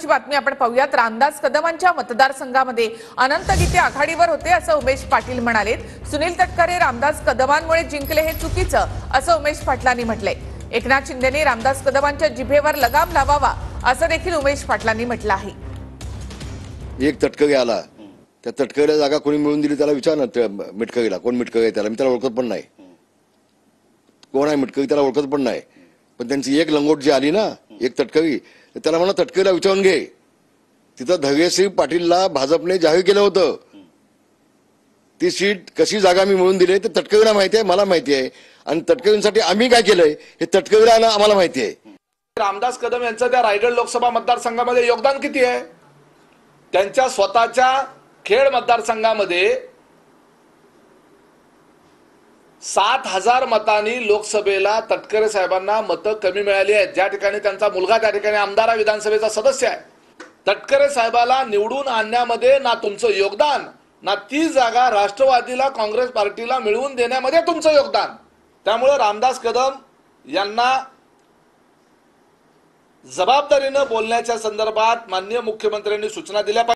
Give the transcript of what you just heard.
महत्त्वाची बातमी आपण पाहूयात। रामदास कदमांच्या मतदारसंघामध्ये अनंत गीते आघाडीवर होते असं उमेश पाटील म्हणाले। सुनील तटकरे रामदास कदमांमुळे जिंकले हे चुकीचं असं उमेश पाटलांनी म्हटलंय। एकनाथ शिंदेने रामदास कदमांच्या जिभेवर लगाम लावावा असं देखील उमेश पाटलांनी म्हटलं आहे। एक तटकरे आला, त्या तटकरेला जागा कोणी मिळून दिली त्याला विचार ना, मिटकरीला कोण मिटकरी त्याला मी त्याला ओळखत पण नाही, कोण आहे मिटकरी त्याला ओळखत पण नाही। पण त्यांची एक लंगोट जी आली ना, एक तटकरी, त्याला म्हणा तटकरीला विचारून घे। तिथं धैर्यसिंह पाटीलला भाजपने जाहीर केलं होतं, ती सीट कशी जागा मी मिळून दिली ते तटकरीला माहिती आहे, मला माहिती आहे। आणि तटकरींसाठी आम्ही काय केलंय हे तटकरीला आम्हाला माहिती आहे। रामदास कदम यांचं त्या रायगड लोकसभा मतदारसंघामध्ये योगदान किती आहे? त्यांच्या स्वतःच्या खेड मतदारसंघामध्ये 7,000 मतांनी लोकसभेला तटकरे साहेबांना मतं कमी मिळाली आहेत। ज्या ठिकाणी त्यांचा मुलगा त्या ठिकाणी आमदार आहे, विधानसभेचा सदस्य आहे। तटकरे साहेबाला निवडून आणण्यामध्ये ना तुमचं योगदान, ना ती जागा राष्ट्रवादीला काँग्रेस पार्टीला मिळवून देण्यामध्ये तुमचं योगदान। त्यामुळे रामदास कदम यांना जबाबदारीनं बोलण्याच्या संदर्भात माननीय मुख्यमंत्र्यांनी सूचना दिल्या पाहिजे।